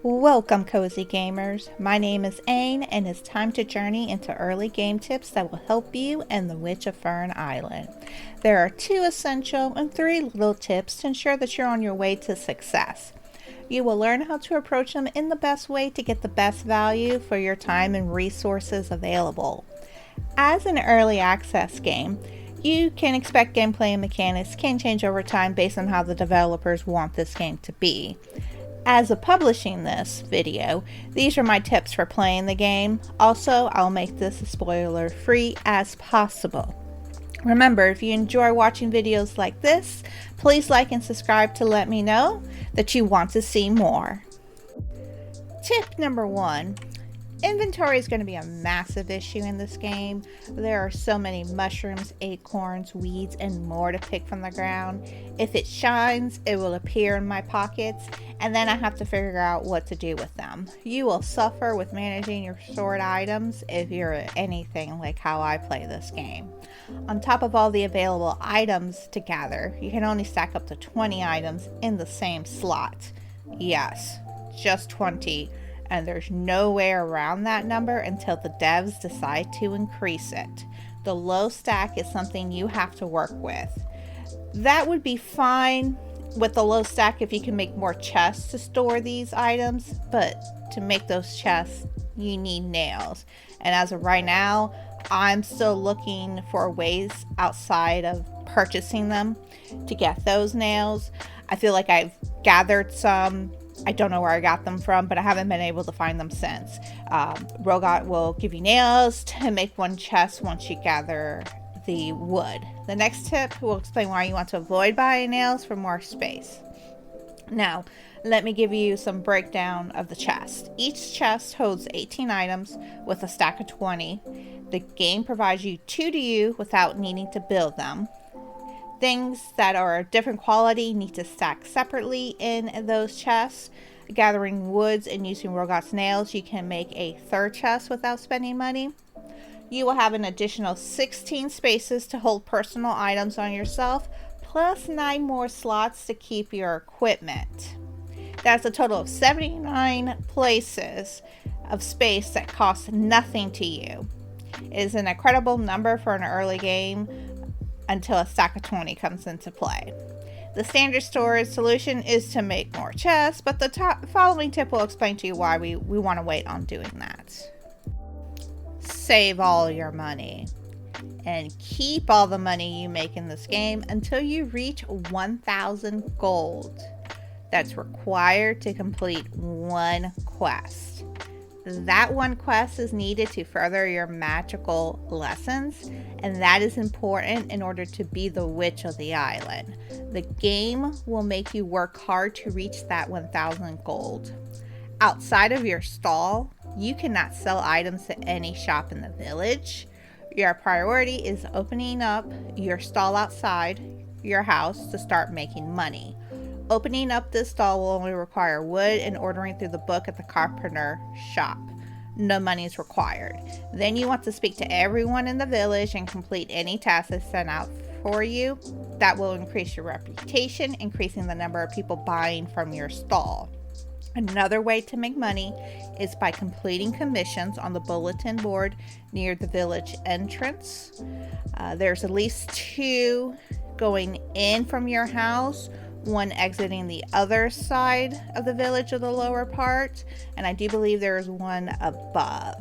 Welcome, cozy gamers. My name is Aenne, and it's time to journey into early game tips that will help you in the Witch of Fern Island. There are 2 essential and 3 little tips to ensure that you're on your way to success. You will learn how to approach them in the best way to get the best value for your time and resources available. As an early access game, you can expect gameplay and mechanics can change over time based on how the developers want this game to be. As of publishing this video, these are my tips for playing the game. Also, I'll make this as spoiler free as possible. Remember, if you enjoy watching videos like this, please like and subscribe to let me know that you want to see more. Tip number 1. Inventory is going to be a massive issue in this game. There are so many mushrooms, acorns, weeds, and more to pick from the ground. If it shines, it will appear in my pockets, and then I have to figure out what to do with them. You will suffer with managing your stored items if you're anything like how I play this game. On top of all the available items to gather, you can only stack up to 20 items in the same slot. Yes, just 20. And there's no way around that number until the devs decide to increase it. The low stack is something you have to work with. That would be fine with the low stack if you can make more chests to store these items, but to make those chests, you need nails. And as of right now, I'm still looking for ways outside of purchasing them to get those nails. I feel like I've gathered some. I don't know where I got them from, but I haven't been able to find them since. Rogot will give you nails to make one chest once you gather the wood. The next tip will explain why you want to avoid buying nails for more space. Now, let me give you some breakdown of the chest. Each chest holds 18 items with a stack of 20. The game provides you 2 to you without needing to build them. Things that are of different quality need to stack separately in those chests. Gathering woods and using Rogot's nails, you can make a 3rd chest without spending money. You will have an additional 16 spaces to hold personal items on yourself, plus 9 more slots to keep your equipment. That's a total of 79 places of space that cost nothing to you. It is an incredible number for an early game until a stack of 20 comes into play. The standard storage solution is to make more chests, but the following tip will explain to you why we want to wait on doing that. Save all your money and keep all the money you make in this game until you reach 1,000 gold. That's required to complete one quest. That one quest is needed to further your magical lessons, and that is important in order to be the witch of the island. The game will make you work hard to reach that 1,000 gold. Outside of your stall, you cannot sell items to any shop in the village. Your priority is opening up your stall outside your house to start making money. Opening up this stall will only require wood and ordering through the book at the carpenter shop. No money is required. Then you want to speak to everyone in the village and complete any tasks that's sent out for you. That will increase your reputation, increasing the number of people buying from your stall. Another way to make money is by completing commissions on the bulletin board near the village entrance. There's at least 2 going in from your house, 1 exiting the other side of the village of the lower part, and I do believe there is 1 above.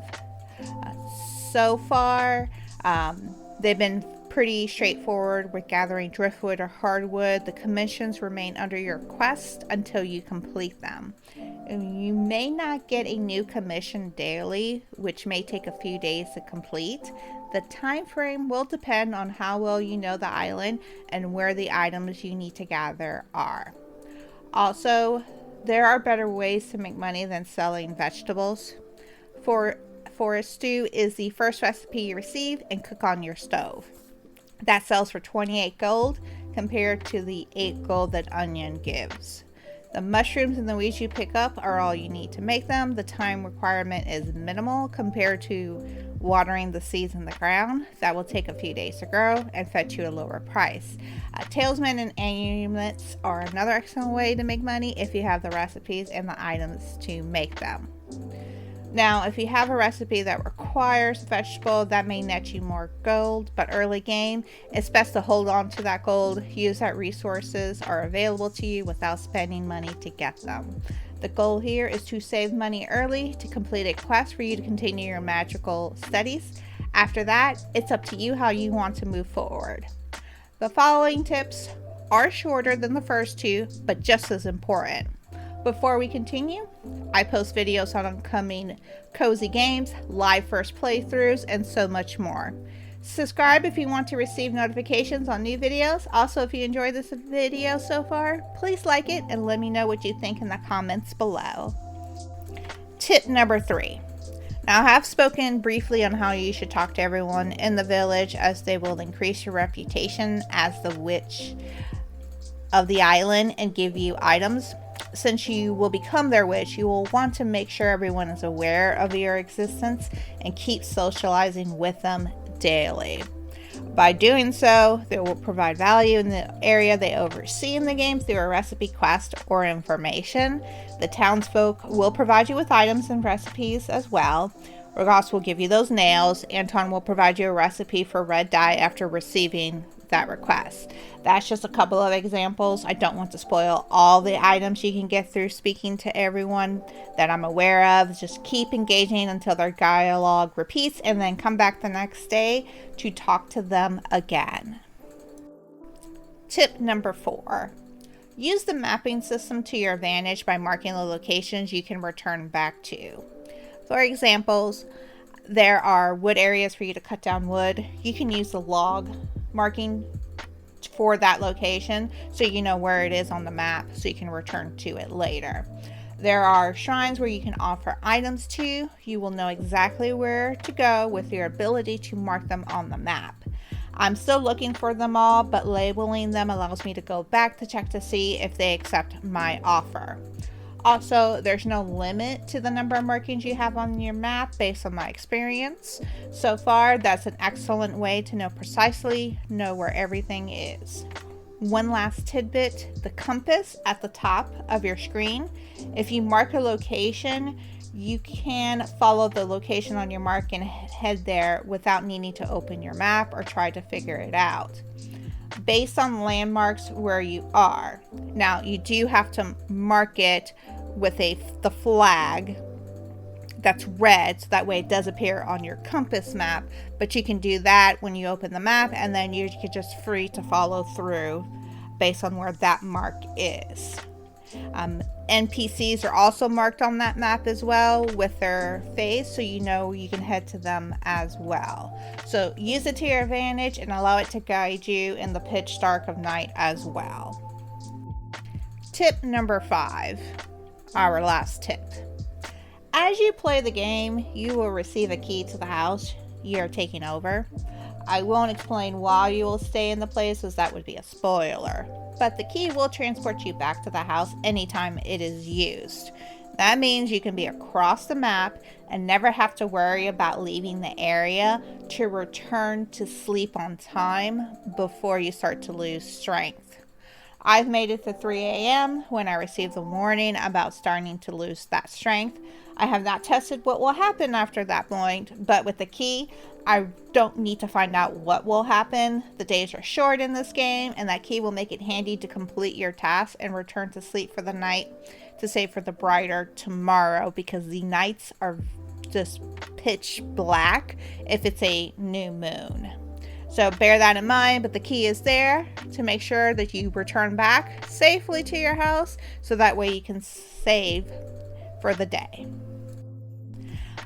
So far, they've been pretty straightforward with gathering driftwood or hardwood. The commissions remain under your quest until you complete them. You may not get a new commission daily, which may take a few days to complete. The time frame will depend on how well you know the island and where the items you need to gather are. Also, there are better ways to make money than selling vegetables. Forest stew is the first recipe you receive and cook on your stove. That sells for 28 gold compared to the 8 gold that onion gives. The mushrooms and the weeds you pick up are all you need to make them. The time requirement is minimal compared to watering the seeds in the ground. That will take a few days to grow and fetch you a lower price. Talisman and amulets are another excellent way to make money if you have the recipes and the items to make them. Now, if you have a recipe that requires a vegetable, that may net you more gold, but early game, it's best to hold on to that gold, use that resources are available to you without spending money to get them. The goal here is to save money early to complete a quest for you to continue your magical studies. After that, it's up to you how you want to move forward. The following tips are shorter than the first two, but just as important. Before we continue, I post videos on upcoming cozy games, live first playthroughs, and so much more. Subscribe if you want to receive notifications on new videos. Also, if you enjoyed this video so far, please like it and let me know what you think in the comments below. Tip number 3. Now, I have spoken briefly on how you should talk to everyone in the village, as they will increase your reputation as the Witch of the Island and give you items. Since you will become their witch, you will want to make sure everyone is aware of your existence and keep socializing with them daily. By doing so, they will provide value in the area they oversee in the game through a recipe quest or information. The townsfolk will provide you with items and recipes as well. Rogas will give you those nails. Anton will provide you a recipe for red dye after receiving that request. That's just a couple of examples. I don't want to spoil all the items you can get through speaking to everyone that I'm aware of. Just keep engaging until their dialogue repeats, and then come back the next day to talk to them again. Tip number 4. Use the mapping system to your advantage by marking the locations you can return back to. For examples, there are wood areas for you to cut down wood. You can use the log marking for that location so you know where it is on the map so you can return to it later. There are shrines where you can offer items to. You will know exactly where to go with your ability to mark them on the map. I'm still looking for them all, but labeling them allows me to go back to check to see if they accept my offer. Also, there's no limit to the number of markings you have on your map based on my experience. So far, that's an excellent way to know precisely where everything is. One last tidbit, the compass at the top of your screen. If you mark a location, you can follow the location on your mark and head there without needing to open your map or try to figure it out, based on landmarks where you are. Now, you do have to mark it with the flag that's red, so that way it does appear on your compass map, but you can do that when you open the map, and then you're just free to follow through based on where that mark is. NPCs are also marked on that map as well with their face, so you know you can head to them as well. So use it to your advantage and allow it to guide you in the pitch dark of night as well. Tip number 5, our last tip. As you play the game, you will receive a key to the house you are taking over. I won't explain why you will stay in the place, as that would be a spoiler, but the key will transport you back to the house anytime it is used. That means you can be across the map and never have to worry about leaving the area to return to sleep on time before you start to lose strength. I've made it to 3 a.m. when I received the warning about starting to lose that strength. I have not tested what will happen after that point, but with the key, I don't need to find out what will happen. The days are short in this game, and that key will make it handy to complete your task and return to sleep for the night to save for the brighter tomorrow, because the nights are just pitch black if it's a new moon. So bear that in mind, but the key is there to make sure that you return back safely to your house, so that way you can save for the day.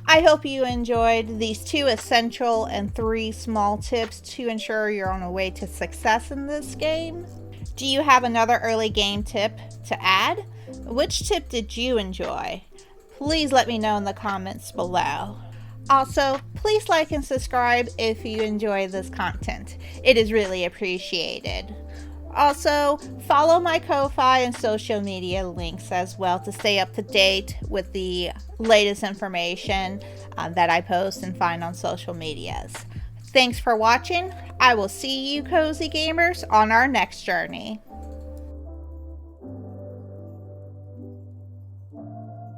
I hope you enjoyed these 2 essential and 3 small tips to ensure you're on a way to success in this game. Do you have another early game tip to add? Which tip did you enjoy? Please let me know in the comments below. Also, please like and subscribe if you enjoy this content. It is really appreciated. Also, follow my Ko-Fi and social media links as well to stay up to date with the latest information that I post and find on social medias. Thanks for watching. I will see you, Cozy Gamers, on our next journey.